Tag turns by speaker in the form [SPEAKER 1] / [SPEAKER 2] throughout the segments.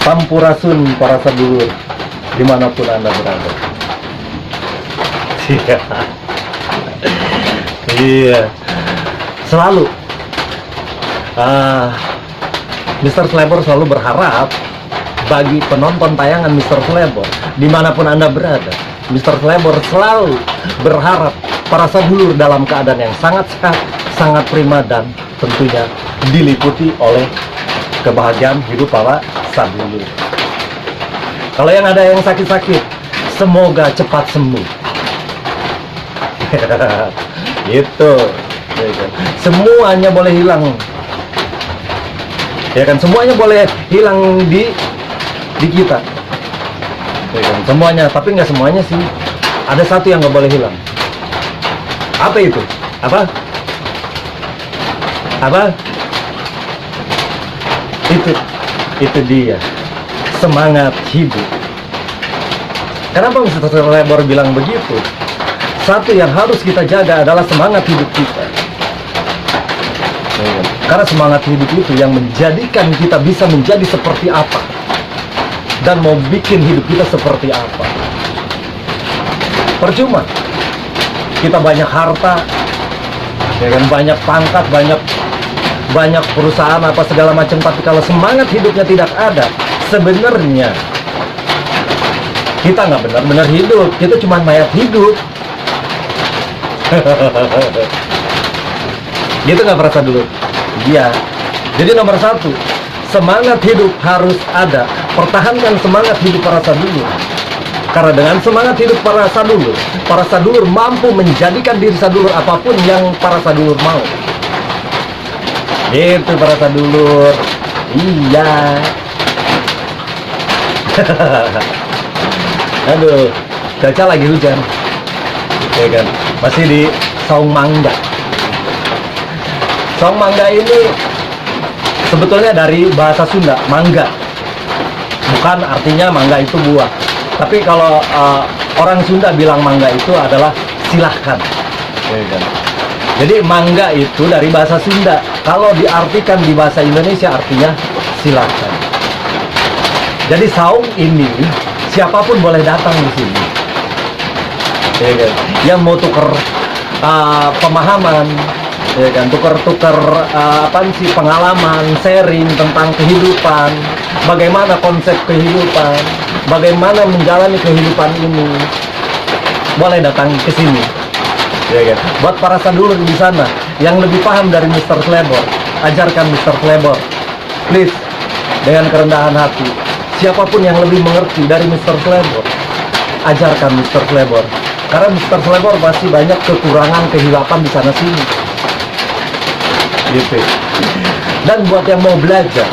[SPEAKER 1] Sampurasun para sedulur dimanapun Anda berada. Iya, selalu Mr. Slebor selalu berharap bagi penonton tayangan Mr. Slebor dimanapun Anda berada. Mr. Slebor selalu berharap para sedulur dalam keadaan yang sangat sehat, sangat prima, dan tentunya diliputi oleh kebahagiaan hidup para sedulur. Kalau yang ada yang sakit-sakit, semoga cepat sembuh. Gitu. Semuanya boleh hilang. Ya kan, semuanya boleh hilang di kita. Ya kan, semuanya, tapi nggak semuanya sih. Ada satu yang nggak boleh hilang. Apa itu? Apa? Itu dia, semangat hidup. Kenapa Mr. Slebor bilang begitu? Satu yang harus kita jaga adalah semangat hidup kita. Karena semangat hidup itu yang menjadikan kita bisa menjadi seperti apa, dan mau bikin hidup kita seperti apa. Percuma kita banyak harta, ya kan, banyak pangkat, banyak perusahaan apa segala macam, tapi kalau semangat hidupnya tidak ada, sebenarnya kita nggak benar-benar hidup, kita cuma mayat hidup. Gitu nggak perasa dulu? Iya. Jadi nomor satu, semangat hidup harus ada. Pertahankan semangat hidup para sadulur. Karena dengan semangat hidup para sadulur mampu menjadikan diri sadulur apapun yang para sadulur mau. Itu para sadulur. Iya. Aduh, cuaca lagi hujan. Ya kan, masih di Saung Mangga. Saung Mangga ini sebetulnya dari bahasa Sunda, mangga. Bukan artinya mangga itu buah. Tapi kalau orang Sunda bilang mangga itu adalah silahkan. Ya kan? Jadi mangga itu dari bahasa Sunda. Kalau diartikan di bahasa Indonesia artinya silahkan. Jadi saung ini siapapun boleh datang di sini. Ya kan? Yang mau tuker pemahaman, ya kan, tuker pengalaman, sharing tentang kehidupan, bagaimana konsep kehidupan, bagaimana menjalani kehidupan ini, boleh datang ke sini. Ya kan? Buat para sadulur di sana yang lebih paham dari Mr. Slebor, ajarkan Mr. Slebor, please, dengan kerendahan hati. Siapapun yang lebih mengerti dari Mr. Slebor, ajarkan Mr. Slebor. Karena Mr. Slebor pasti banyak kekurangan, kehilapan di sana sini. Gitu. Dan buat yang mau belajar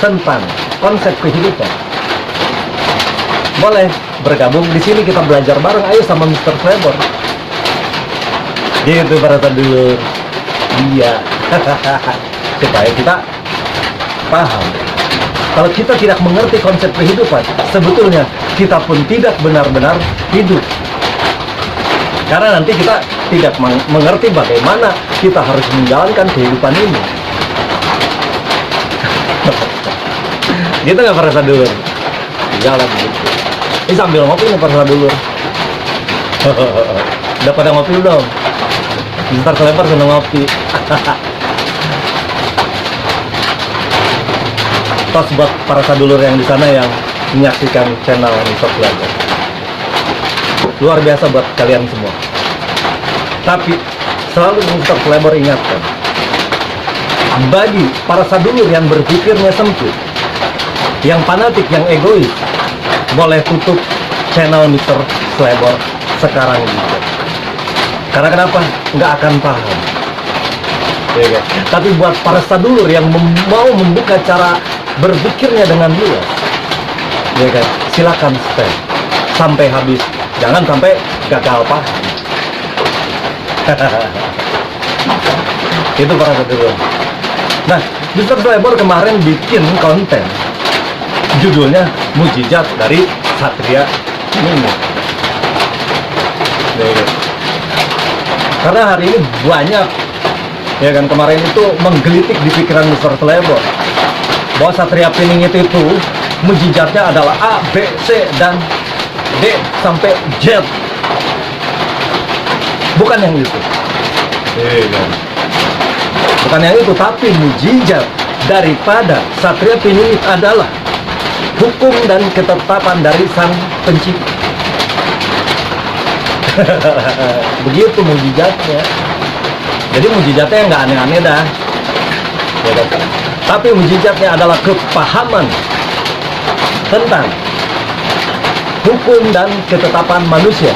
[SPEAKER 1] tentang konsep kehidupan, boleh bergabung di sini, kita belajar bareng. Ayo sama Mr. Slebor. Gitu para sadulur. Iya. Supaya kita paham. Kalau kita tidak mengerti konsep kehidupan, sebetulnya kita pun tidak benar-benar hidup. Karena nanti kita tidak mengerti bagaimana kita harus menjalankan kehidupan ini. Gitu nggak para sadulur? Jalan gitu. Ini sambil ngopi nih para sadulur. Udah pada ngopi belum? Mr. Slebor seneng ngopi. Tos buat para sadulur yang di sana yang menyaksikan channel Mr. Slebor. Luar biasa buat kalian semua. Tapi selalu Mr. Slebor ingatkan, bagi para sadulur yang berpikirnya sempit, yang fanatik, yang egois, boleh tutup channel Mr. Slebor sekarang juga. Karena kenapa? Nggak akan paham. Ya, kan? Tapi buat para sadulur yang mau membuka cara berpikirnya dengan luas, ya kan, silakan stay sampai habis. Jangan sampai gagal paham. Itu para sadulur. Nah, Mr. Slebor kemarin bikin konten judulnya Mujizat dari Satria Mini. Karena hari ini banyak, ya kan, kemarin itu menggelitik di pikiran Mr. Slebor bahwa Satria Pining itu mujizatnya adalah A, B, C, dan D sampai Z. Bukan yang itu. Bukan yang itu, tapi mujizat daripada Satria Piningit adalah hukum dan ketetapan dari Sang Pencipta. Begitu mujizatnya. Jadi mujizatnya nggak aneh-aneh dah. Ya kan? Tapi mujizatnya adalah kepahaman tentang hukum dan ketetapan manusia.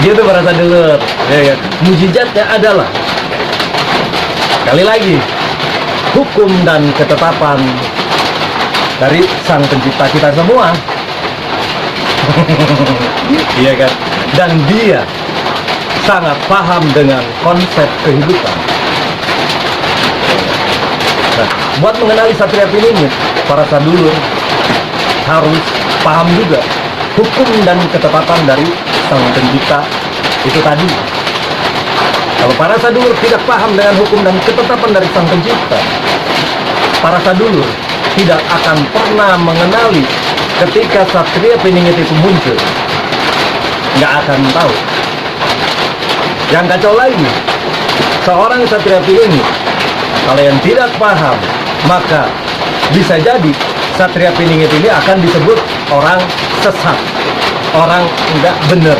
[SPEAKER 1] Gitu berasa dulu. Ya, ya. Mujizatnya adalah, sekali lagi, hukum dan ketetapan dari Sang Pencipta kita semua. Iya kan? Dan dia sangat paham dengan konsep kehidupan. Nah, buat mengenali Satria Piningit, para sadulur harus paham juga hukum dan ketetapan dari Sang Pencipta itu tadi. Kalau para sadulur tidak paham dengan hukum dan ketetapan dari Sang Pencipta, para sadulur tidak akan pernah mengenali ketika Satria Piningit itu muncul. Nggak akan tahu. Yang kacau lagi, seorang Satria Piningit, kalau yang tidak paham, maka bisa jadi Satria Piningit ini akan disebut orang sesat, orang nggak bener.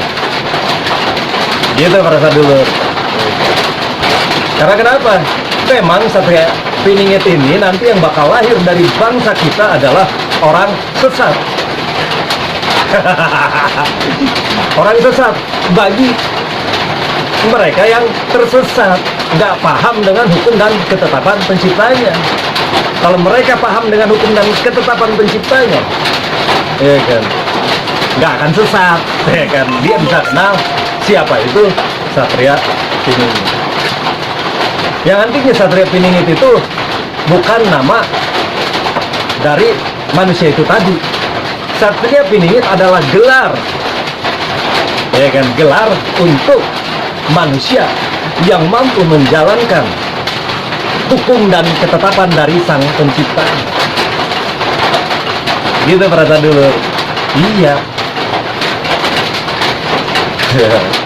[SPEAKER 1] Gitu para sadulur. Karena kenapa? Memang Satria Piningit ini nanti yang bakal lahir dari bangsa kita adalah orang sesat. Orang sesat bagi mereka yang tersesat, nggak paham dengan hukum dan ketetapan penciptanya. Kalau mereka paham dengan hukum dan ketetapan penciptanya, ya kan, nggak akan sesat, ya kan. Dia bisa kenal siapa itu Satria Piningit. Yang artinya Satria Piningit itu bukan nama dari manusia itu tadi. Satria Piningit adalah gelar, ya kan, gelar untuk manusia yang mampu menjalankan hukum dan ketetapan dari Sang Pencipta. Gitu para sadulur. Iya.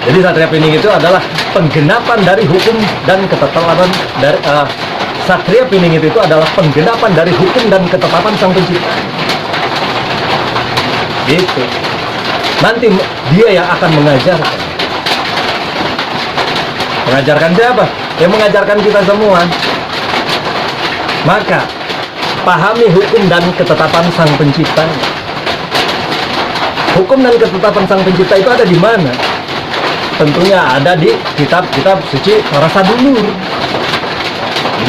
[SPEAKER 1] Jadi Satria Piningit itu adalah penggenapan dari hukum dan ketetapan dari Satria Piningit itu adalah penggenapan dari hukum dan ketetapan Sang Pencipta. Gitu. Nanti dia yang akan mengajarkan. Mengajarkan siapa? Yang mengajarkan kita semua. Maka pahami hukum dan ketetapan Sang Pencipta. Hukum dan ketetapan Sang Pencipta itu ada di mana? Tentunya ada di kitab-kitab suci para sadulur.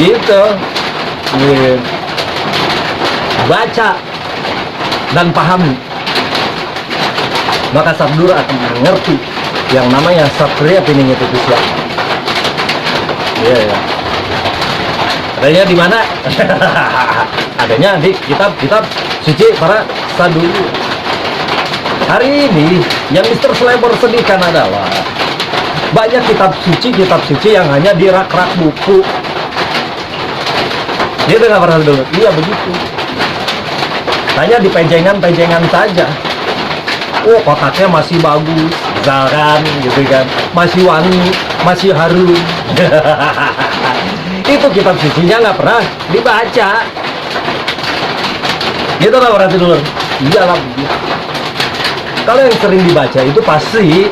[SPEAKER 1] Gitu. Baca dan pahami, maka sadulur akan mengerti yang namanya Satria Piningit itu siapa. Iya, ya. Adanya di mana? Adanya di kitab-kitab suci para sadulur. Hari ini yang Mr. Slebor sedihkan adalah banyak kitab suci yang hanya di rak-rak buku. Dia nggak pernah dulu. Iya begitu. Hanya di pejengan-pejengan saja. Oh, kotaknya masih bagus, misalkan gitu kan, masih wangi, masih harum. Itu kitab sucinya nggak pernah dibaca. Gitu lah berarti dulu. Iyalah. Kalau yang sering dibaca itu pasti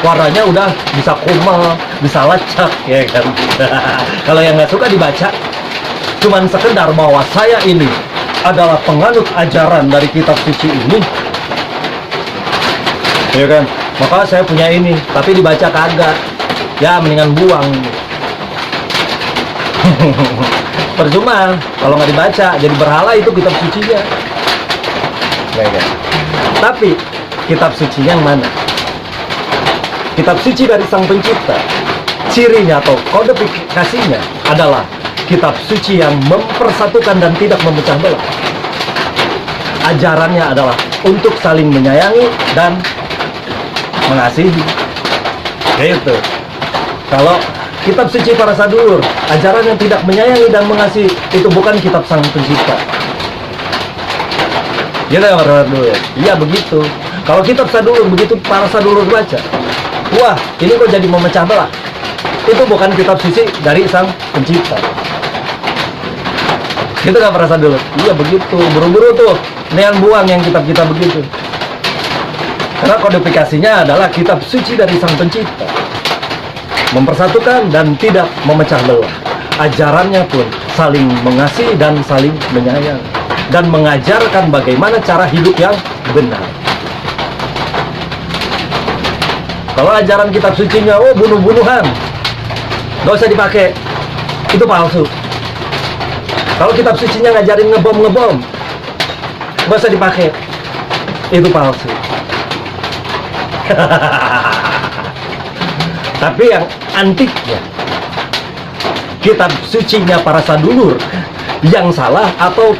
[SPEAKER 1] warnanya udah bisa kumal, bisa lecek, ya kan. Kalau yang nggak suka dibaca, cuman sekedar bahwa saya ini adalah penganut ajaran dari kitab suci ini, ya kan, maka saya punya ini, tapi dibaca kagak, ya mendingan buang. Percuma kalau nggak dibaca, jadi berhala itu kitab sucinya, ya kan. Tapi kitab suci yang mana? Kitab suci dari Sang Pencipta, cirinya atau kodifikasinya adalah kitab suci yang mempersatukan dan tidak memecah belah. Ajarannya adalah untuk saling menyayangi dan mengasihi. Gitu. Kalau kitab suci para sadulur, ajaran yang tidak menyayangi dan mengasihi, itu bukan kitab Sang Pencipta. Gitu ya para sadulur. Iya begitu. Kalau kitab sadulur begitu para sadulur baca, wah ini kok jadi memecah belah. Itu bukan kitab suci dari Sang Pencipta. Gitu nggak para sadulur? Iya begitu. Buru-buru tuh nean buang yang kitab-kitab begitu. Karena kodifikasinya adalah kitab suci dari Sang Pencipta, mempersatukan dan tidak memecah belah. Ajarannya pun saling mengasihi dan saling menyayang, dan mengajarkan bagaimana cara hidup yang benar. Kalau ajaran kitab sucinya, oh bunuh-bunuhan, nggak usah dipakai, itu palsu. Kalau kitab sucinya ngajarin ngebom, nggak usah dipakai, itu palsu. Tapi yang antiknya, kitab sucinya para sadulur yang salah, atau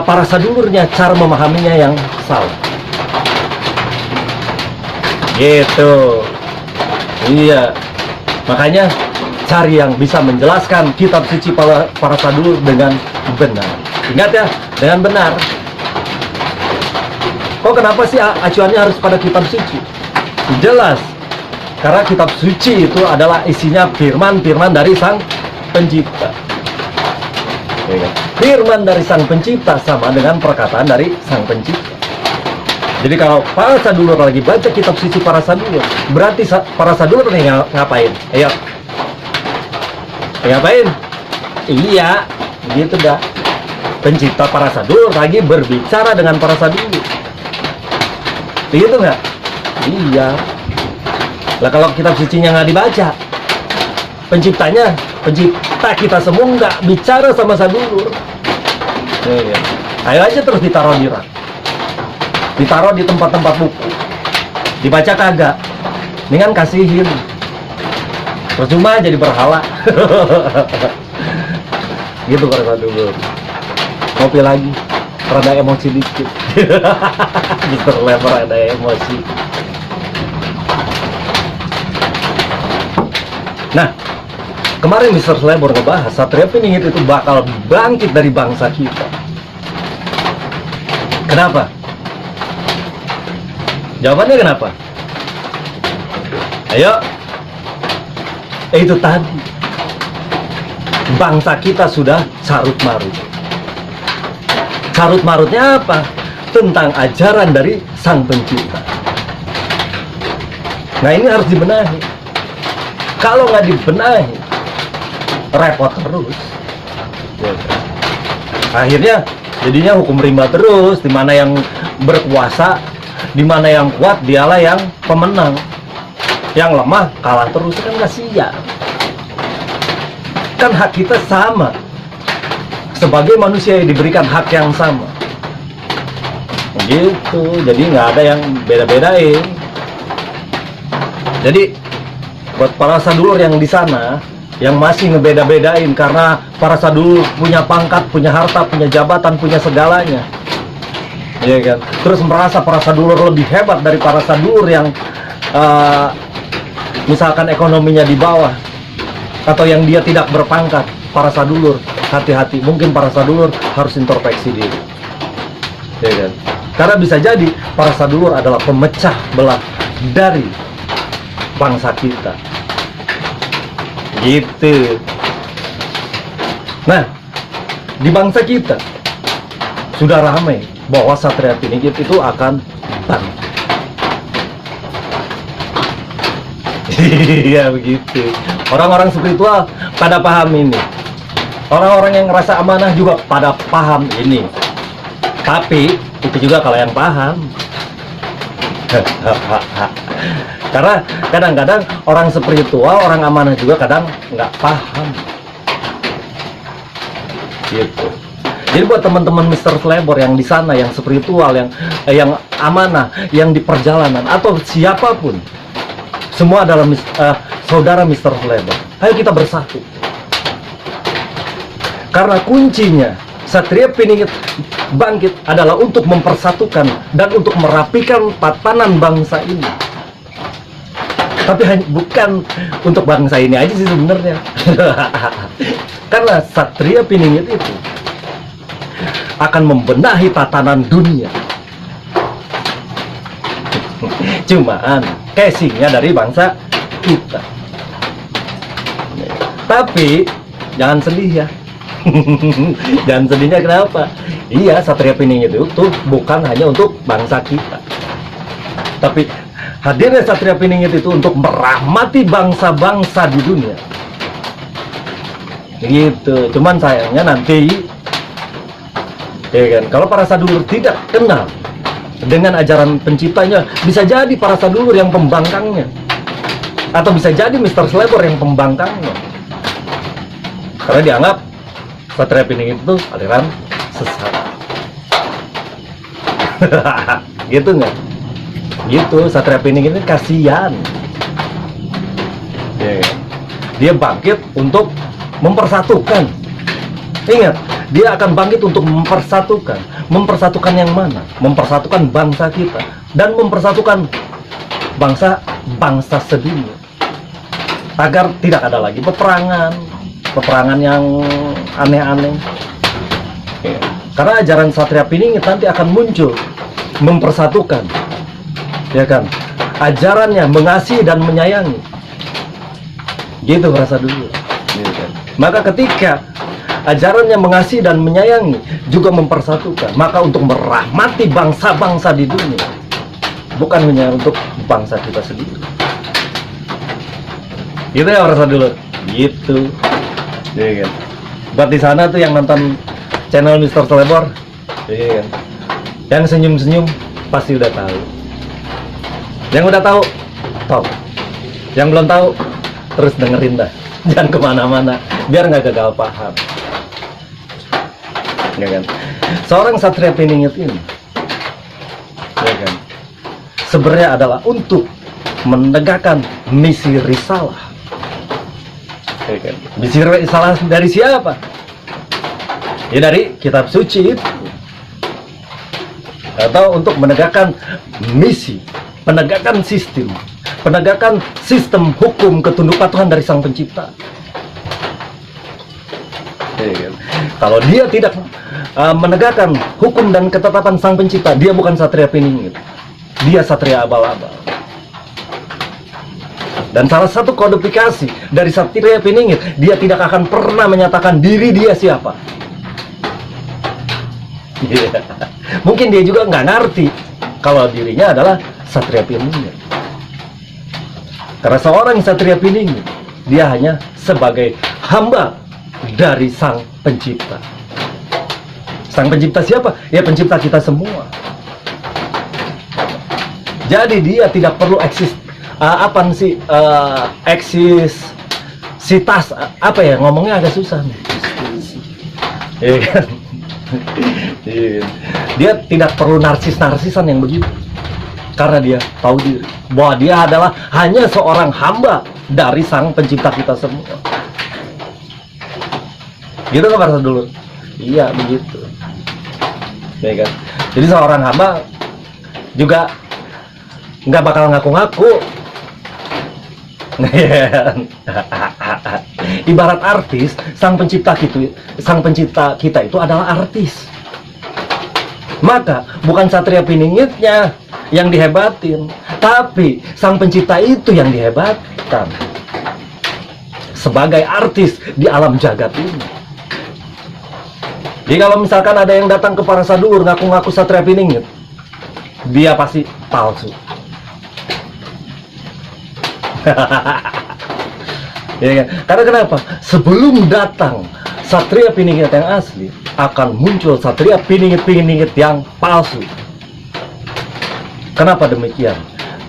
[SPEAKER 1] para sadulurnya cara memahaminya yang salah. Gitu. Iya. Makanya cari yang bisa menjelaskan kitab suci para sadulur dengan benar. Ingat ya, dengan benar. Kok kenapa sih acuannya harus pada kitab suci? Jelas. Karena kitab suci itu adalah isinya firman-firman dari Sang Pencipta. Firman dari Sang Pencipta sama dengan perkataan dari Sang Pencipta. Jadi kalau para sadulur lagi baca kitab suci para sadulur, berarti para sadulur nih ngapain? Ayo. Ngapain? Iya, gitu dah. Pencipta para sadulur lagi berbicara dengan para sadulur. Gitu nggak? Iya. Lah kalau kitab sucinya nggak dibaca, pencipta kita semua nggak bicara sama sadulur. Ya. Ayo aja terus ditaruh di rak, ditaruh di tempat-tempat buku, dibaca kagak, dengan kasihin, percuma jadi berhala. Gitu para sadulur. Ngopi lagi, rada emosi dikit. Mister Lever ada emosi. Nah, kemarin Mr. Slebor ngebahas Satria Piningit itu bakal bangkit dari bangsa kita. Kenapa? Jawabannya kenapa? Ayo. Itu tadi. Bangsa kita sudah carut-marut. Carut-marutnya apa? Tentang ajaran dari Sang Pencipta. Nah, ini harus dibenahi. Kalau nggak dibenahi, repot terus. Akhirnya jadinya hukum rimba terus, di mana yang berkuasa, di mana yang kuat dialah yang pemenang, yang lemah kalah terus. Kan kasihan. Kan hak kita sama, sebagai manusia yang diberikan hak yang sama. Gitu, jadi nggak ada yang beda-bedain. Jadi buat para sadulur yang di sana yang masih ngebeda-bedain karena para sadulur punya pangkat, punya harta, punya jabatan, punya segalanya, ya kan? Terus merasa para sadulur lebih hebat dari para sadulur yang misalkan ekonominya di bawah, atau yang dia tidak berpangkat. Para sadulur hati-hati, mungkin para sadulur harus introspeksi diri, ya kan? Karena bisa jadi para sadulur adalah pemecah belah dari bangsa kita. Gitu. Nah, di bangsa kita sudah ramai bahwa Satria Piningit itu akan bangkit. Iya begitu. Orang-orang spiritual pada paham ini. Orang-orang yang ngerasa amanah juga pada paham ini. Tapi itu juga kalau yang paham. Karena kadang-kadang orang spiritual, orang amanah juga kadang nggak paham. Gitu. Jadi buat teman-teman Mr. Slebor yang di sana, yang spiritual, yang amanah, yang di perjalanan, atau siapapun, semua adalah saudara Mr. Slebor. Ayo kita bersatu. Karena kuncinya Satria Piningit bangkit adalah untuk mempersatukan dan untuk merapikan tatanan bangsa ini. Tapi bukan untuk bangsa ini aja sih sebenarnya. Karena Satria Piningit itu akan membenahi tatanan dunia. Cuman casingnya dari bangsa kita. Tapi jangan sedih ya. Jangan sedihnya kenapa? Iya, Satria Pining itu tuh bukan hanya untuk bangsa kita, tapi hadirnya Satria Pining itu untuk merahmati bangsa-bangsa di dunia. Gitu. Cuman sayangnya nanti, ya kan, kalau para sadulur tidak kenal dengan ajaran penciptanya, bisa jadi para sadulur yang pembangkangnya, atau bisa jadi Mr. Slebor yang pembangkangnya, karena dianggap Satria Pining itu aliran sesat. Gitu nggak? Gitu, Satria Pining ini kasihan. Dia bangkit untuk mempersatukan. Ingat, dia akan bangkit untuk mempersatukan. Mempersatukan yang mana? Mempersatukan bangsa kita dan mempersatukan bangsa sedunia, agar tidak ada lagi peperangan yang aneh-aneh. Karena ajaran Satria Pining nanti akan muncul mempersatukan, ya kan? Ajarannya mengasihi dan menyayangi. Gitu merasa dulu. Maka ketika ajarannya mengasihi dan menyayangi juga mempersatukan, maka untuk merahmati bangsa-bangsa di dunia, bukan hanya untuk bangsa kita sendiri. Gitu ya merasa dulu. Gitu. Ya kan? Buat di sana tuh yang nonton channel Mr. Slebor, ya kan? Yang senyum-senyum pasti udah tahu. Yang udah tahu, tahu. Yang belum tahu, terus dengerin dah. Jangan kemana-mana, biar nggak gagal paham. Ya kan? Seorang Satria Piningit ini, ya kan, sebenarnya adalah untuk menegakkan misi risalah. Ya kan? Misi risalah dari siapa? Ya dari kitab suci itu. Atau untuk menegakkan misi, penegakan sistem hukum ketunduk patuhan dari Sang Pencipta. Ya kan? Kalau dia tidak menegakkan hukum dan ketetapan Sang Pencipta, dia bukan Satria Piningit, dia Satria Abal-abal. Dan salah satu kodifikasi dari Satria Piningit, dia tidak akan pernah menyatakan diri dia siapa. Yeah. Mungkin dia juga nggak ngerti kalau dirinya adalah Satria Piningit. Karena seorang Satria Piningit, dia hanya sebagai hamba dari Sang Pencipta. Sang Pencipta siapa? Ya pencipta kita semua. Jadi dia tidak perlu eksistitas, apa ya, ngomongnya agak susah nih. Iya kan? Dia tidak perlu narsisan yang begitu, karena dia tahu diri bahwa dia adalah hanya seorang hamba dari Sang Pencipta kita semua. Gitu kan para dulu? Iya begitu, ya kan? Jadi seorang hamba juga nggak bakal ngaku-ngaku. Ibarat artis, sang pencipta kita itu adalah artis. Maka bukan Satria Piningitnya yang dihebatin, tapi Sang Pencipta itu yang dihebatkan sebagai artis di alam jagat ini. Jadi kalau misalkan ada yang datang ke para sadulur ngaku-ngaku Satria Piningit, dia pasti palsu. Ya kan? Karena kenapa? Sebelum datang Satria Piningit yang asli, akan muncul Satria Piningit yang palsu. Kenapa demikian?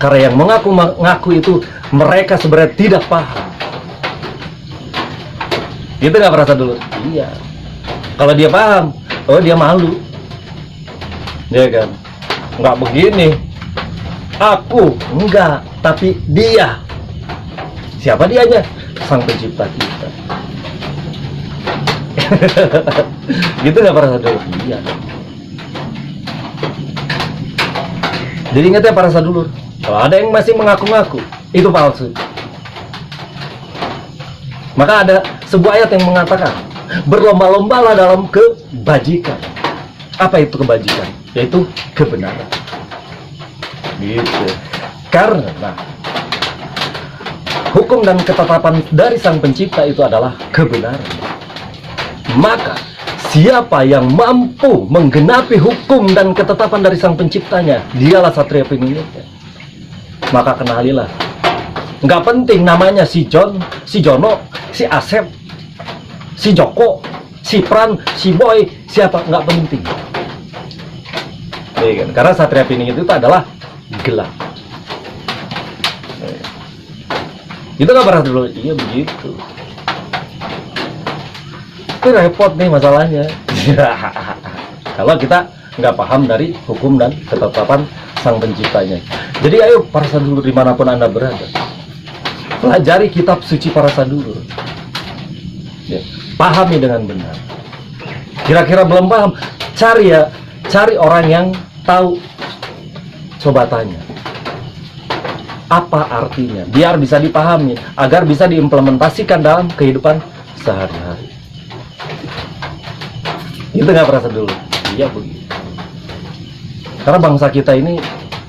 [SPEAKER 1] Karena yang mengaku-ngaku itu mereka sebenarnya tidak paham. Gitu nggak merasa dulu? Iya. Kalau dia paham, oh dia malu. Ya kan? Nggak begini. Aku enggak, tapi dia. Siapa dianya? Sang Pencipta kita. Gitu nggak para sadulur? Iya. Jadi ingat ya para sadulur, kalau ada yang masih mengaku-ngaku, itu palsu. Maka ada sebuah ayat yang mengatakan, berlomba-lombalah dalam kebajikan. Apa itu kebajikan? Yaitu kebenaran. Gitu. Karena hukum dan ketetapan dari Sang Pencipta itu adalah kebenaran. Maka siapa yang mampu menggenapi hukum dan ketetapan dari Sang Penciptanya, dialah Satria Piningit. Maka kenalilah. Nggak penting namanya si John, si Jono, si Asep, si Joko, si Pran, si Boy, siapa, nggak penting. Ya, kan? Karena Satria Piningit itu adalah gelap. Itu nggak pernah dulu. Iya begitu. Itu repot nih masalahnya. Kalau kita nggak paham dari hukum dan ketetapan Sang Penciptanya. Jadi ayo para sadulur dimanapun Anda berada, pelajari kitab suci para sadulur. Ya, pahami dengan benar. Kira-kira belum paham, cari orang yang tahu. Coba tanya. Apa artinya? Biar bisa dipahami, agar bisa diimplementasikan dalam kehidupan sehari-hari. Itu nggak perasa dulu. Iya begitu. Karena bangsa kita ini,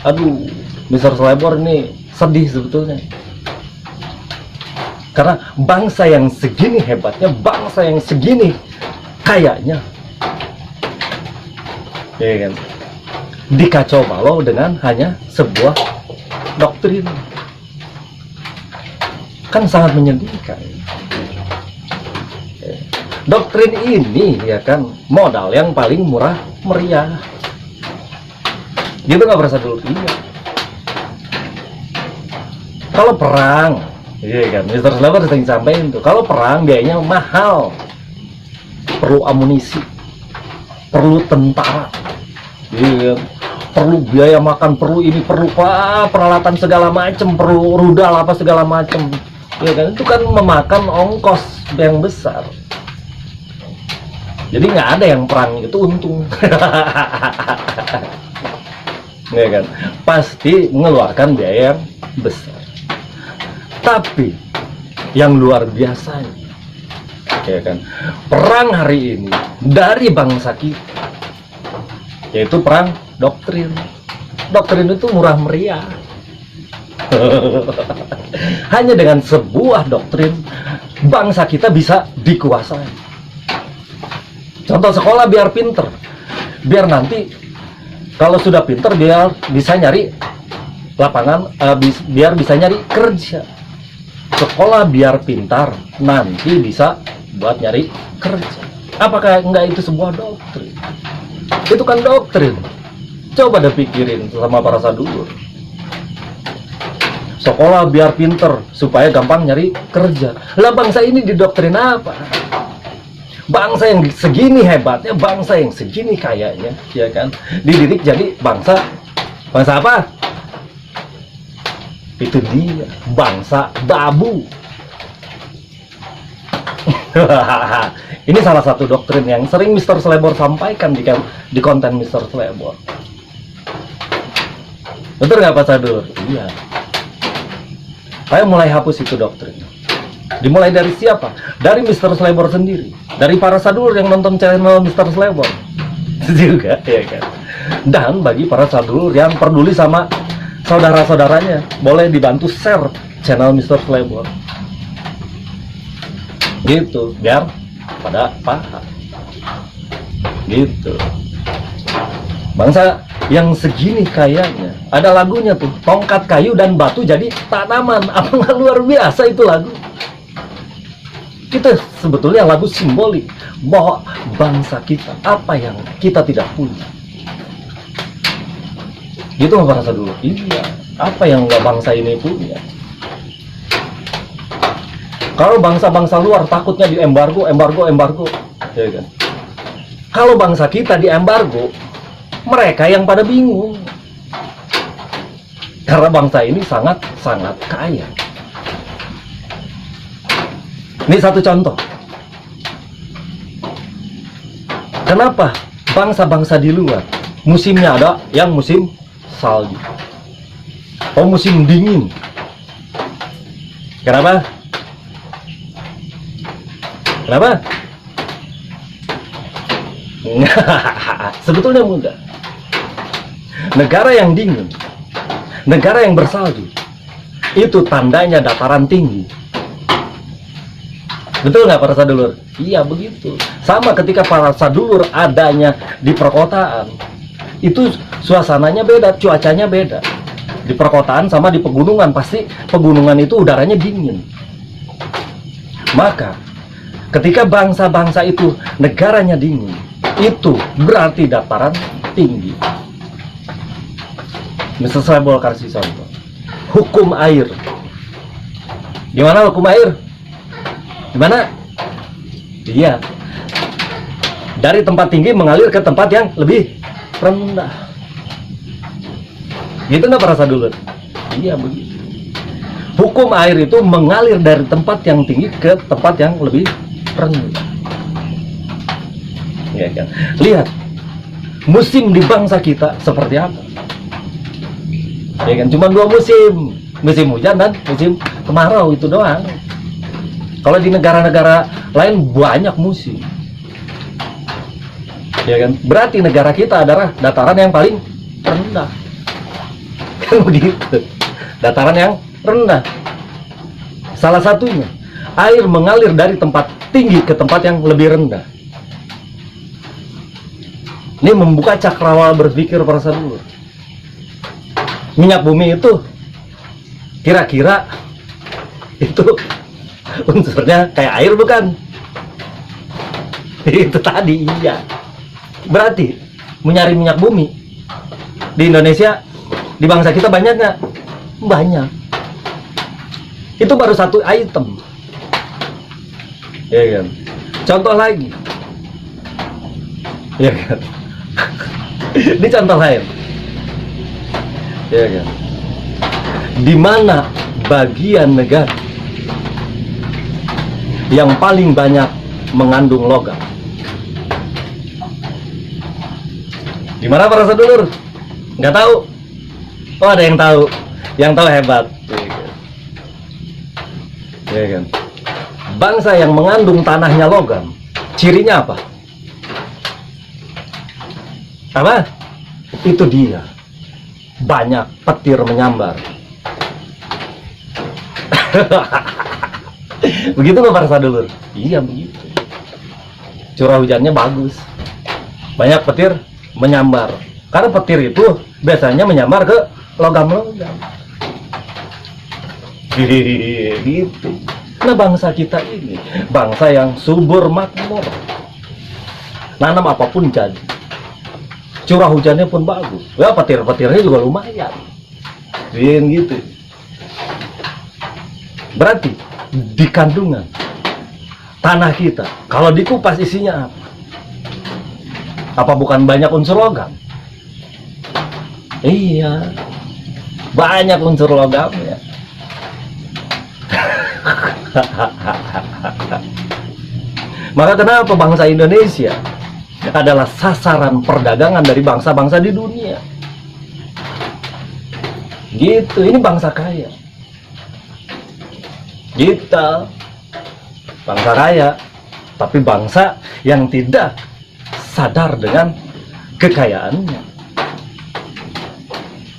[SPEAKER 1] aduh, Mr. Slebor ini sedih sebetulnya. Karena bangsa yang segini hebatnya, bangsa yang segini kayaknya, ya kan, dikacau balau dengan hanya sebuah doktrin. Kan sangat menyedihkan. Doktrin ini ya kan modal yang paling murah meriah. Gitu nggak berasa dulu. Iya. Kalau perang, iya kan, Mr. Slebor sering sampaikan tuh, kalau perang biayanya mahal, perlu amunisi, perlu tentara, iya kan, perlu biaya makan, perlu ini, perlu peralatan segala macam, perlu rudal apa segala macam, iya kan, itu kan memakan ongkos yang besar. Jadi nggak ada yang perang itu untung. Ya kan, pasti mengeluarkan biaya yang besar. Tapi yang luar biasanya, ya kan, perang hari ini dari bangsa kita, yaitu perang doktrin. Doktrin itu murah meriah. Hanya dengan sebuah doktrin bangsa kita bisa dikuasai. Contoh sekolah biar pinter, biar nanti kalau sudah pinter dia bisa nyari lapangan, biar bisa nyari kerja. Sekolah biar pintar, nanti bisa buat nyari kerja. Apakah enggak itu sebuah doktrin? Itu kan doktrin. Coba deh pikirin sama para sadulur. Sekolah biar pinter supaya gampang nyari kerja. Lah bangsa ini didoktrin apa? Bangsa yang segini hebatnya, bangsa yang segini kayanya, ya kan, dididik jadi bangsa apa? Itu dia, bangsa babu. Ini salah satu doktrin yang sering Mr. Slebor sampaikan di konten Mr. Slebor. Betul nggak Pak Sadur? Iya. Saya mulai hapus itu doktrin. Dimulai dari siapa? Dari Mr. Slebor sendiri, dari para sadulur yang nonton channel Mr. Slebor juga, ya kan. Dan bagi para sadulur yang peduli sama saudara-saudaranya, boleh dibantu share channel Mr. Slebor. Gitu, biar pada paham. Gitu. Bangsa yang segini kayaknya, ada lagunya tuh, tongkat kayu dan batu jadi tanaman. Apa nggak luar biasa itu lagu? Kita sebetulnya lagu simbolik bahwa bangsa kita apa yang kita tidak punya. Gitu nggak merasa dulu? Iya. Apa yang nggak bangsa ini punya? Kalau bangsa-bangsa luar takutnya di embargo, ya kan? Kalau bangsa kita di embargo, mereka yang pada bingung. Karena bangsa ini sangat kaya. Ini satu contoh. Kenapa bangsa-bangsa di luar musimnya ada yang musim salju, musim dingin? Kenapa? Sebetulnya mudah. Negara yang dingin Negara yang bersalju itu tandanya dataran tinggi. Betul nggak para sadulur? Iya begitu. Sama ketika para sadulur adanya di perkotaan, itu suasananya beda, cuacanya beda. Di perkotaan sama di pegunungan, pasti pegunungan itu udaranya dingin. Maka ketika bangsa-bangsa itu negaranya dingin, itu berarti dataran tinggi. Misal saya boleh kasih contoh, hukum air. Gimana hukum air? Gimana? Iya, dari tempat tinggi mengalir ke tempat yang lebih rendah. Gitu nggak para sadulur? Iya begitu. Hukum air itu mengalir dari tempat yang tinggi ke tempat yang lebih rendah. Ya kan? Lihat musim di bangsa kita seperti apa? Ya kan? Cuma 2 musim, musim hujan dan musim kemarau, itu doang. Kalau di negara-negara lain banyak musim. Ya kan? Berarti negara kita adalah dataran yang paling rendah. Kan begitu. Dataran yang rendah. Salah satunya, air mengalir dari tempat tinggi ke tempat yang lebih rendah. Ini membuka cakrawala berpikir para sadulur. Minyak bumi itu kira-kira itu unsurnya kayak air bukan? Itu tadi, iya. Berarti mencari minyak bumi di Indonesia, di bangsa kita banyak nggak? Banyak. Itu baru satu item, ya kan? Contoh lagi, ya kan? Ini contoh lain, ya kan? Di mana bagian negara yang paling banyak mengandung logam? Di mana para sadulur? Nggak tahu? Oh, ada yang tahu. Yang tahu hebat. Ya kan? Bangsa yang mengandung tanahnya logam, cirinya apa? Apa? Itu dia. Banyak petir menyambar. Begitu loh para sadulur? Iya begitu. Curah hujannya bagus, banyak petir menyambar. Karena petir itu biasanya menyambar ke logam-logam. Gitu. Nah bangsa kita ini bangsa yang subur makmur. Nanam apapun jadi. Curah hujannya pun bagus. Ya petir-petirnya juga lumayan. Gitu. Berarti di kandungan tanah kita, kalau dikupas isinya apa? Apa bukan banyak unsur logam? Iya, banyak unsur logam ya. Maka kenapa bangsa Indonesia adalah sasaran perdagangan dari bangsa-bangsa di dunia? Gitu, ini bangsa kaya. Kita bangsa kaya, tapi bangsa yang tidak sadar dengan kekayaannya.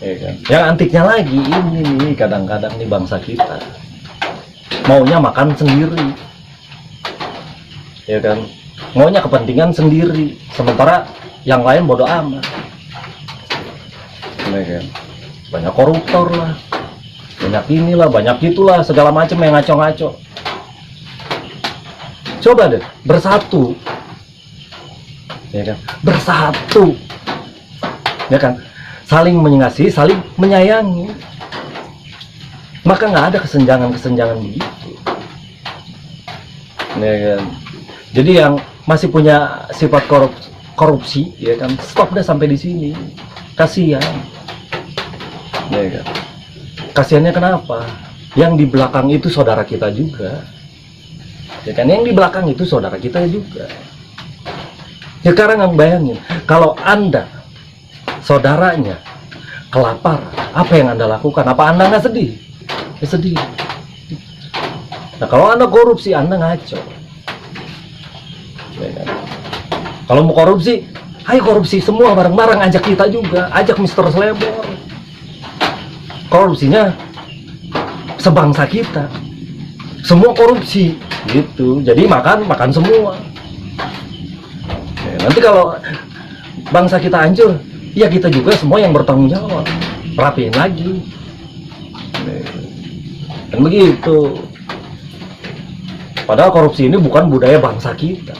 [SPEAKER 1] Ya kan? Yang antiknya lagi ini nih, kadang-kadang nih bangsa kita maunya makan sendiri, ya kan? Maunya kepentingan sendiri, sementara yang lain bodoh amat. Ya kan? Banyak koruptor lah, banyak inilah, banyak itulah, segala macam yang ngaco-ngaco. Coba deh bersatu, ya kan? Bersatu, ya kan? Saling mengasihi, saling menyayangi. Maka nggak ada kesenjangan-kesenjangan begitu, ya kan? Jadi yang masih punya sifat korupsi, ya kan? Stop deh sampai di sini. Kasihan, ya kan? Kasihannya kenapa? Yang di belakang itu saudara kita juga, ya kan? Yang di belakang itu saudara kita juga. Ya sekarang yang bayangin, kalau Anda saudaranya kelaparan, apa yang Anda lakukan? Apa Anda nggak sedih? Ya sedih. Nah kalau Anda korupsi, Anda ngaco. Ya kan? Kalau mau korupsi, ayo korupsi semua bareng-bareng, ajak kita juga, ajak Mr. Slebor. korupsinya sebangsa kita, semua korupsi gitu. Jadi makan semua. Nanti kalau bangsa kita hancur, ya kita juga semua yang bertanggung jawab, rapiin lagi. Dan begitu. Padahal korupsi ini bukan budaya bangsa kita.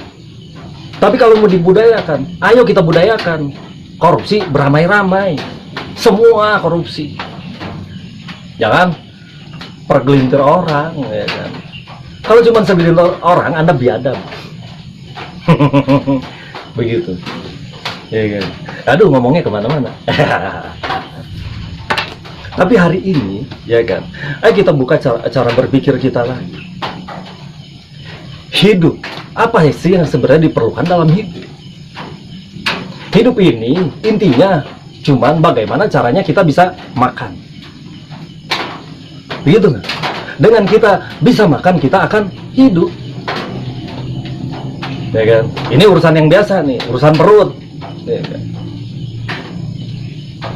[SPEAKER 1] Tapi kalau mau dibudayakan, ayo kita budayakan. Korupsi beramai-ramai, semua korupsi. Jangan pergelintir orang, ya kan. Kalau cuma segelintir orang, Anda biadab. Begitu. Ya kan. Aduh, ngomongnya kemana-mana. Tapi hari ini, ya kan, ayo kita buka cara berpikir kita lagi. Hidup, apa sih yang sebenarnya diperlukan dalam hidup? Hidup ini intinya cuman bagaimana caranya kita bisa makan. Begitu nggak? Dengan kita bisa makan, kita akan hidup. Ya kan? Ini urusan yang biasa nih, urusan perut. Ya kan?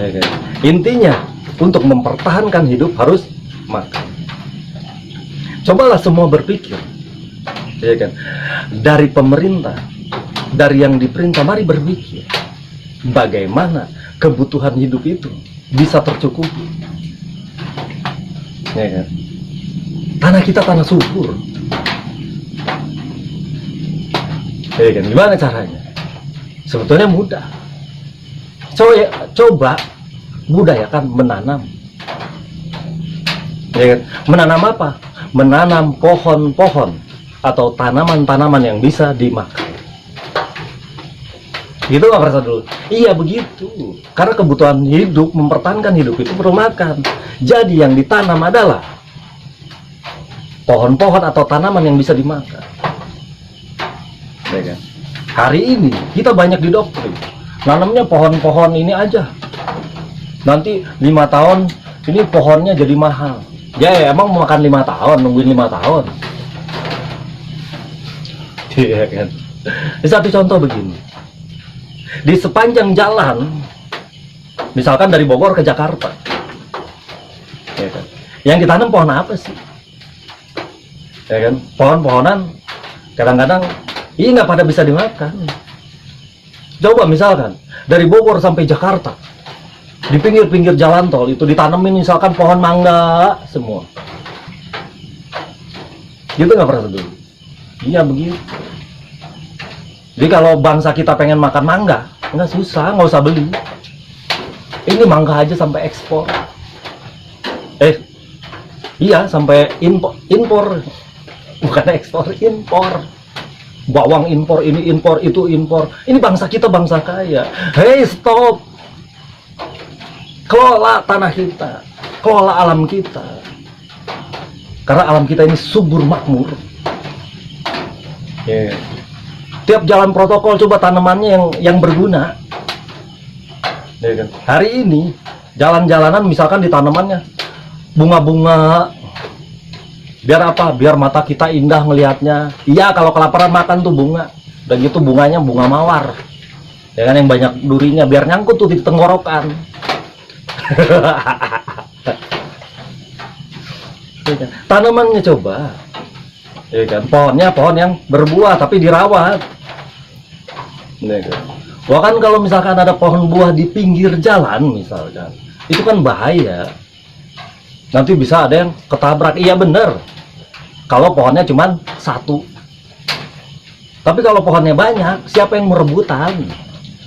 [SPEAKER 1] Ya kan? Intinya untuk mempertahankan hidup harus makan. Cobalah semua berpikir, ya kan? Dari pemerintah, dari yang diperintah, mari berpikir bagaimana kebutuhan hidup itu bisa tercukupi. Ya kan? Tanah kita tanah subur. Ya kan? Gimana caranya? Sebetulnya mudah. Coba budayakan menanam. Ya kan? Menanam apa? Menanam pohon-pohon atau tanaman-tanaman yang bisa dimakan. Gitu nggak perasa dulu? Iya begitu. Karena kebutuhan hidup, mempertahankan hidup itu perlu makan. Jadi yang ditanam adalah pohon-pohon atau tanaman yang bisa dimakan. Ya kan? Hari ini kita banyak didoktrin. Nanamnya pohon-pohon ini aja. Nanti 5 tahun ini pohonnya jadi mahal. Ya emang mau makan 5 tahun, nungguin 5 tahun. Iya kan? Satu contoh begini. Di sepanjang jalan, misalkan dari Bogor ke Jakarta, ya kan? Yang ditanam pohon apa sih? Ya kan? Pohon-pohonan kadang-kadang ini nggak pada bisa dimakan. Coba misalkan dari Bogor sampai Jakarta, di pinggir-pinggir jalan tol itu ditanemin misalkan pohon mangga semua. Gitu nggak pernah dulu? Iya begitu. Jadi kalau bangsa kita pengen makan mangga, nggak susah, nggak usah beli. Ini mangga aja sampai ekspor. Iya sampai impor, bukan ekspor, impor. Bawang impor, ini impor, itu impor. Ini bangsa kita bangsa kaya. Hei stop, kelola tanah kita, kelola alam kita. Karena alam kita ini subur makmur. Yeah. Tiap jalan protokol coba tanamannya yang berguna. Ya kan? Hari ini jalan-jalanan misalkan di tanamannya bunga-bunga. Biar apa? Biar mata kita indah melihatnya. Iya kalau kelaparan makan tuh bunga. Dan itu bunganya bunga mawar. Ya kan yang banyak durinya biar nyangkut tuh di tenggorokan. Ya kan? Tanamannya coba. Ya kan? Pohonnya pohon yang berbuah tapi dirawat. Wah kan kalau misalkan ada pohon buah di pinggir jalan misalkan, itu kan bahaya. Nanti bisa ada yang ketabrak. Iya bener. Kalau pohonnya cuma satu. Tapi kalau pohonnya banyak, siapa yang merebutan?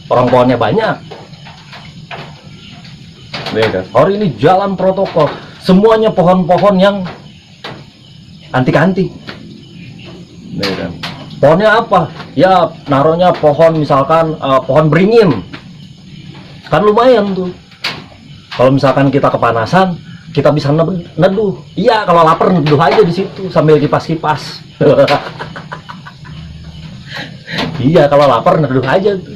[SPEAKER 1] Orang pohonnya banyak. Hari ini jalan protokol, semuanya pohon-pohon yang antik-antik. Pohonnya apa? Ya naruhnya pohon misalkan pohon beringin. Kan lumayan tuh. Kalau misalkan kita kepanasan, kita bisa neduh. Iya kalau lapar neduh aja di situ sambil kipas-kipas. Iya kalau lapar neduh aja tuh.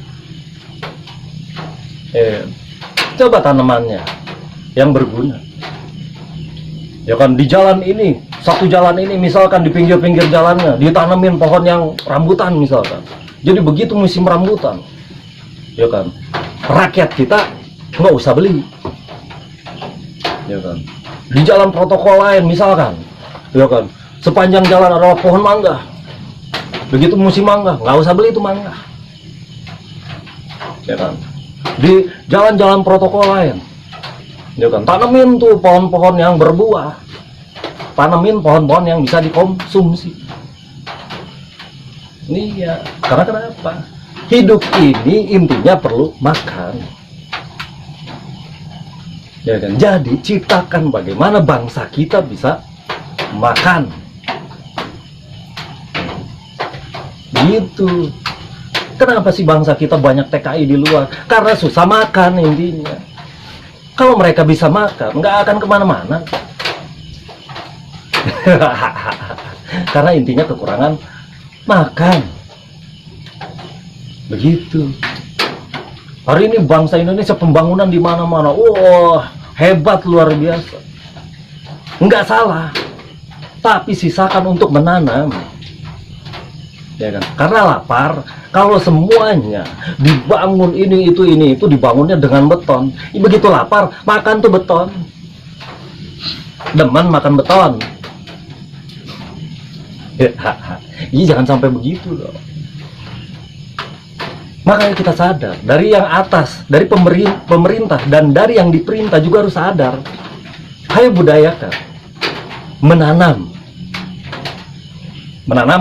[SPEAKER 1] Coba tanamannya yang berguna. Ya kan di jalan ini, satu jalan ini misalkan di pinggir-pinggir jalannya ditanemin pohon yang rambutan misalkan. Jadi begitu musim rambutan, ya kan, rakyat kita nggak usah beli. ya kan. Di jalan protokol lain misalkan, ya kan, sepanjang jalan adalah pohon mangga. Begitu musim mangga, nggak usah beli itu mangga, ya kan. Di jalan-jalan protokol lain, ya kan, tanamin tuh pohon-pohon yang berbuah, tanamin pohon-pohon yang bisa dikonsumsi. Iya, karena kenapa? Hidup ini intinya perlu makan. Ya kan? Jadi ciptakan bagaimana bangsa kita bisa makan. Gitu. Kenapa sih bangsa kita banyak TKI di luar? Karena susah makan intinya. Kalau mereka bisa makan, nggak akan kemana-mana. Karena intinya kekurangan makan. Begitu. Hari ini bangsa Indonesia pembangunan di mana-mana. Wah, hebat luar biasa. Enggak salah. Tapi sisakan untuk menanam. Ya kan? Karena lapar. Kalau semuanya dibangun ini itu dibangunnya dengan beton. Begitu lapar, makan tuh beton. Demen makan beton. Iya, jangan sampai begitu loh. Makanya kita sadar, dari yang atas, dari pemerintah, dan dari yang diperintah juga harus sadar. Ayo budayakan, menanam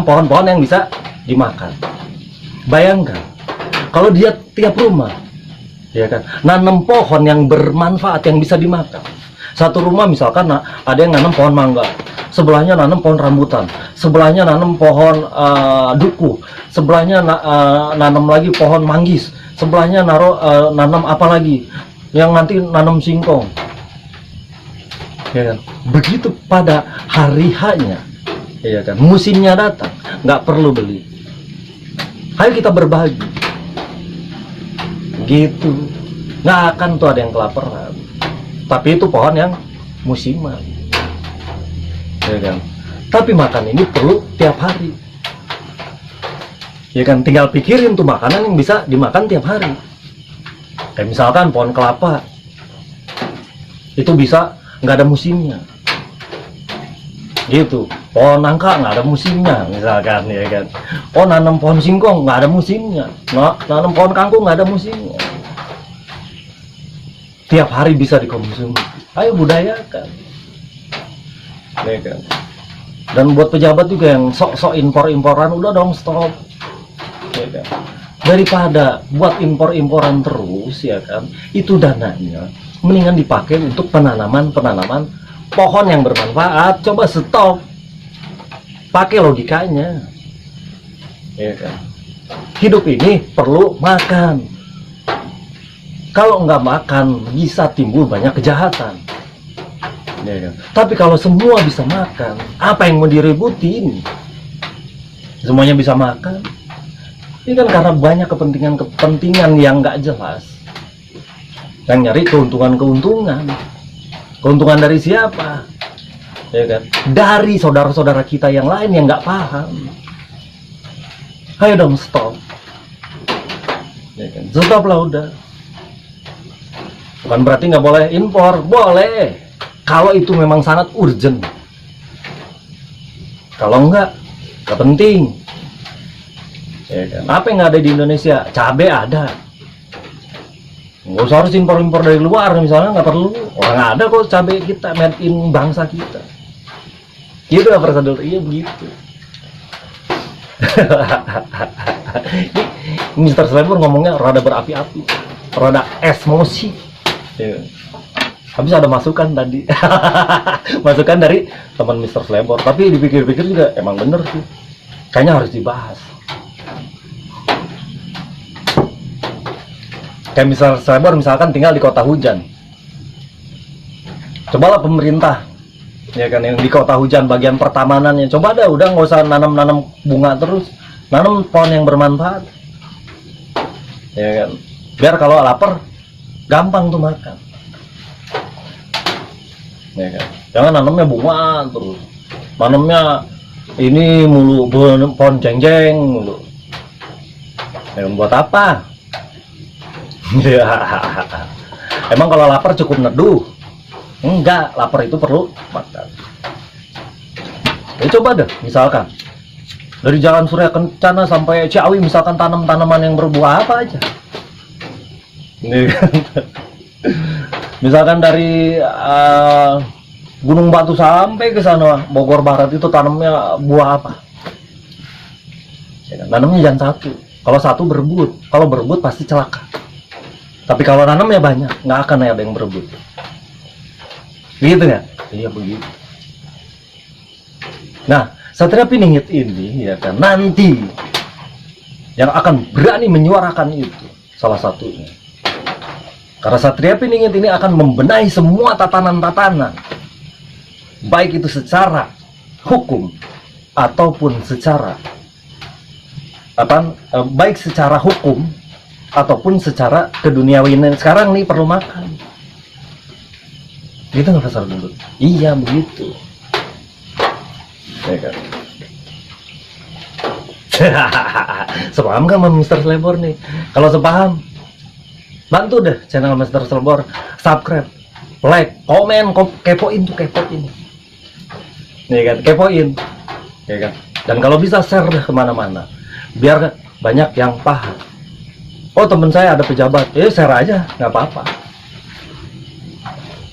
[SPEAKER 1] pohon-pohon yang bisa dimakan. Bayangkan, kalau dia tiap rumah, ya kan, nanam pohon yang bermanfaat yang bisa dimakan. Satu rumah misalkan ada yang nanam pohon mangga, sebelahnya nanam pohon rambutan, sebelahnya nanam pohon duku, sebelahnya nanam lagi pohon manggis, sebelahnya nanam apa lagi, yang nanti nanam singkong. Ya kan? Begitu pada hari hanya, ya kan, musimnya datang, nggak perlu beli. Ayo kita berbagi. Gitu, nggak akan tuh ada yang kelaparan. Tapi itu pohon yang musiman, ya kan. Tapi makan ini perlu tiap hari, ya kan. Tinggal pikirin tuh makanan yang bisa dimakan tiap hari. Kayak misalkan pohon kelapa, itu bisa nggak ada musimnya, gitu. Pohon nangka nggak ada musimnya, misalkan, ya kan. Oh, nanam pohon singkong nggak ada musimnya, nanam pohon kangkung nggak ada musimnya. Tiap hari bisa dikonsumsi. Ayo budayakan, ya kan. Dan buat pejabat juga yang sok-sok impor-imporan, udah dong stop, ya kan. Daripada buat impor-imporan terus, ya kan, itu dananya mendingan dipakai untuk penanaman pohon yang bermanfaat. Coba stop, pakai logikanya, ya kan. Hidup ini perlu makan. Kalau nggak makan bisa timbul banyak kejahatan, ya kan? Tapi kalau semua bisa makan, apa yang mau diributin? Semuanya bisa makan. Ini kan karena banyak kepentingan yang nggak jelas, yang nyari keuntungan dari siapa? Ya kan? Dari saudara-saudara kita yang lain yang nggak paham. Ayo dong stop, ya kan? Stop lah udah. Bukan berarti nggak boleh impor, boleh kalau itu memang sangat urgent. Kalau nggak penting, ya kan. Apa yang ada di Indonesia? Cabai ada, nggak usah harus impor dari luar misalnya, nggak perlu. Orang ada kok cabai kita, made in bangsa kita. Gitu ya prosedur, iya begitu. Mr. Slebor ngomongnya rada berapi-api, rada emosi. Ya. Habis ada masukan tadi. Masukan dari teman Mr. Slebor, tapi dipikir-pikir juga emang bener sih, kayaknya harus dibahas. Kayak Mr. Slebor misalkan tinggal di kota hujan, cobalah pemerintah, ya kan, yang di kota hujan bagian pertamanannya, coba dah udah nggak usah nanam bunga terus, nanam pohon yang bermanfaat, ya kan, biar kalau lapar gampang tuh makan, ya kan. Jangan nanamnya bunga terus, nanamnya ini mulu, pohon jeng-jeng mulu, ya, buat apa? Ya, emang kalau lapar cukup neduh, Enggak, lapar itu perlu makan. Ya coba deh, misalkan dari Jalan Surya Kencana sampai Ciawi, misalkan tanam tanaman yang berbuah apa aja. Nih kan. Misalkan dari Gunung Batu sampai ke sana Bogor Barat itu tanamnya buah apa? Ya kan? Tanamnya jangan satu. Kalau satu berebut, kalau berebut pasti celaka. Tapi kalau tanamnya banyak, nggak akan ada yang berebut. Gitu ya? Iya begitu. Nah, Satria Piningit ini ya kan nanti yang akan berani menyuarakan itu salah satunya. Karena Satria Piningit ini akan membenahi semua tatanan-tatanan, baik itu secara hukum ataupun secara baik secara hukum ataupun secara keduniawian. Sekarang nih perlu makan. Gitu nggak Pasar Dulu? Iya begitu. Ya kan? Sepaham kan sama Mr. Slebor nih? Kalau sepaham, bantu deh channel Mr. Slebor, subscribe, like, komen, kepoin tuh, kepoin. Ya kan? Kepoin. Ya kan? Dan kalau bisa share deh kemana-mana, biar banyak yang paham. Oh temen saya ada pejabat, share aja, nggak apa-apa.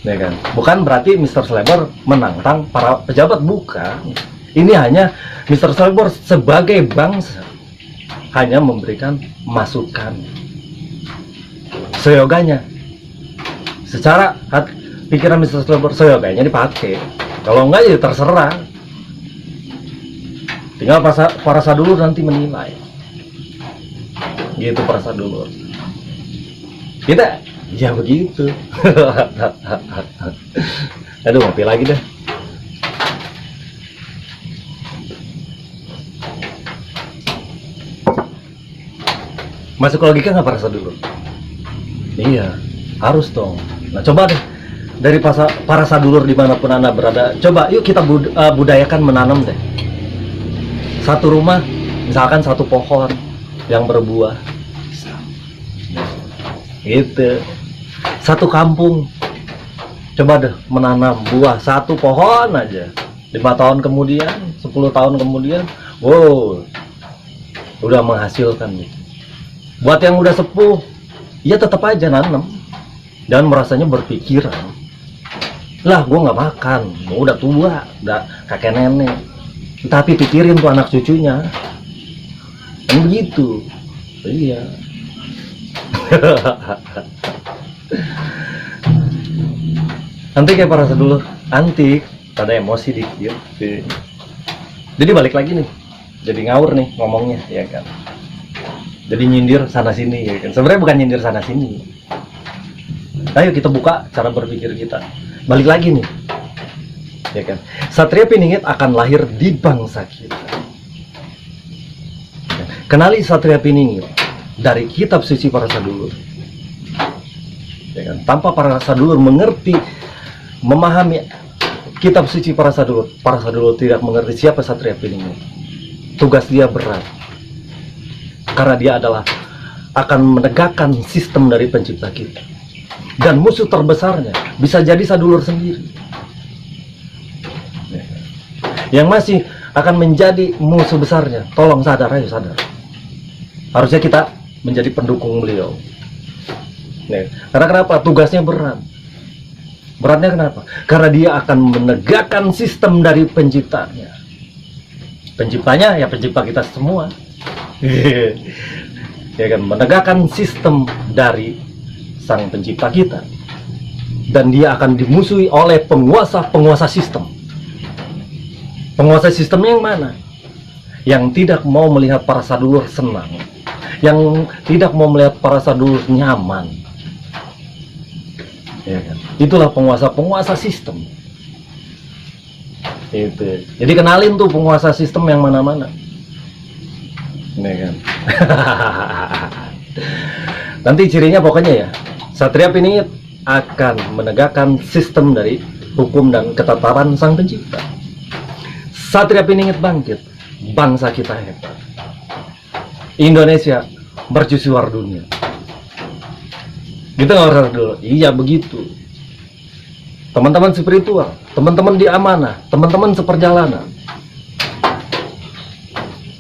[SPEAKER 1] Ya kan? Bukan berarti Mr. Slebor menantang para pejabat, bukan. Ini hanya Mr. Slebor sebagai bangsa hanya memberikan masukan seyoganya. Secara pikiran Mr. Slebor seyoganya dipakai. Kalau enggak ya terserah. Tinggal para sadulur nanti menilai. Gitu para sadulur. Kita ya begitu. Aduh, ngopi lagi deh. Masuk logika nggak para sadulur? Iya, harus dong. Nah coba deh, dari para sadulur dimanapun Anda berada, coba yuk kita budayakan menanam deh. Satu rumah, misalkan satu pohon yang berbuah, gitu. Satu kampung, coba deh menanam buah satu pohon aja. 5 tahun kemudian, 10 tahun kemudian, wow, udah menghasilkan gitu. Buat yang udah sepuh, ya tetap aja nanam. Dan merasanya berpikiran, lah gue nggak makan, gue udah tua, udah kakek nenek. Tapi pikirin tuh anak cucunya, kan begitu. Iya. Antik ya para sedulur, antik, ada emosi dikit. Jadi balik lagi nih, jadi ngawur nih ngomongnya, ya kan. Jadi nyindir sana sini, ya kan. Sebenarnya bukan nyindir sana sini. Ayo kita buka cara berpikir kita. Balik lagi nih, ya kan. Satria Piningit akan lahir di bangsa kita. Kenali Satria Piningit dari kitab suci para sadulur. Ya kan? Tanpa para sadulur mengerti, memahami kitab suci para sadulur tidak mengerti siapa Satria Piningit. Tugas dia berat. Karena dia adalah akan menegakkan sistem dari pencipta kita. Dan musuh terbesarnya bisa jadi sadulur sendiri. Yang masih akan menjadi musuh besarnya, tolong sadar aja, sadar. Harusnya kita menjadi pendukung beliau. Karena kenapa? Tugasnya berat. Beratnya kenapa? Karena dia akan menegakkan sistem dari penciptanya. Penciptanya ya pencipta kita semua. Ya kan, menegakkan sistem dari sang pencipta kita. Dan dia akan dimusuhi oleh penguasa sistem. Penguasa sistemnya yang mana? Yang tidak mau melihat para sadulur senang, yang tidak mau melihat para sadulur nyaman, ya kan? Itulah penguasa sistem. Itu. Jadi kenalin tuh penguasa sistem yang mana-mana. Ini kan. Nanti cirinya pokoknya ya, Satria Piningit akan menegakkan sistem dari hukum dan ketataran sang pencipta. Satria Piningit bangkit, bangsa kita hebat. Indonesia mercusuar dunia. Gitu nggak usah dulu. Iya begitu. teman-teman spiritual, teman-teman di amanah, teman-teman seperjalanan.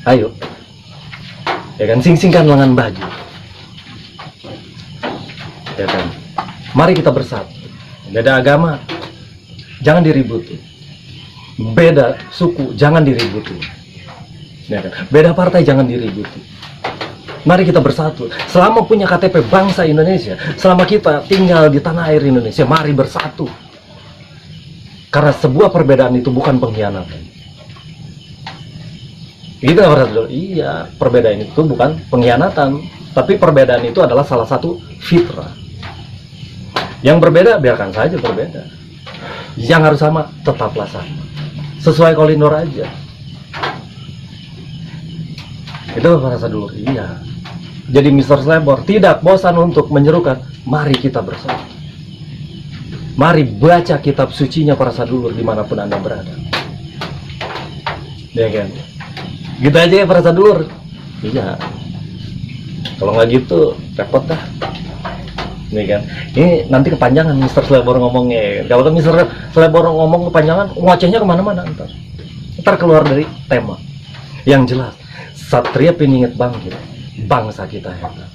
[SPEAKER 1] Ayo, ya kan, sing-singkan lengan baju, ya kan. Mari kita bersatu. Beda agama, jangan diributi. Beda suku, jangan diributi. Ya kan? Beda partai, jangan diributi. Mari kita bersatu. Selama punya KTP bangsa Indonesia, selama kita tinggal di tanah air Indonesia, mari bersatu. Karena sebuah perbedaan itu bukan pengkhianatan. Gitu nggak dulu? Iya, perbedaan itu bukan pengkhianatan, tapi perbedaan itu adalah salah satu fitrah. Yang berbeda biarkan saja berbeda. Yang harus sama tetaplah sama. Sesuai koridor aja. Itu merasa dulu. Iya. Jadi Mr. Slebor tidak bosan untuk menyerukan, mari kita bersatu. Mari baca kitab sucinya para sadulur dimanapun Anda berada. Ya kan? Gitu aja ya para sadulur. Iya. Kalau nggak gitu repot dah. Nih kan, ini nanti kepanjangan Mr. Slebor ngomongnya. Kalau Mr. Slebor ngomong kepanjangan, ngocehnya kemana-mana ntar keluar dari tema. Yang jelas, Satria Piningit bangkit, bangsa kita hebat.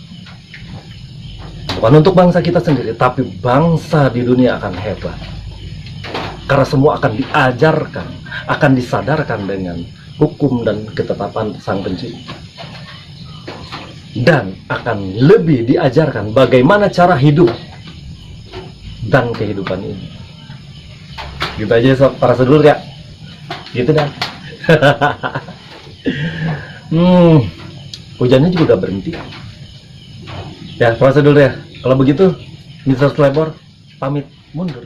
[SPEAKER 1] Bukan untuk bangsa kita sendiri, tapi bangsa di dunia akan hebat. Karena semua akan diajarkan, akan disadarkan dengan hukum dan ketetapan Sang Pencipta. Dan akan lebih diajarkan bagaimana cara hidup dan kehidupan ini. Gitu aja para sedulur ya. Gitu dah. Hujannya juga udah berhenti. Ya para sedulur ya. Kalau begitu Mr. Slebor pamit mundur.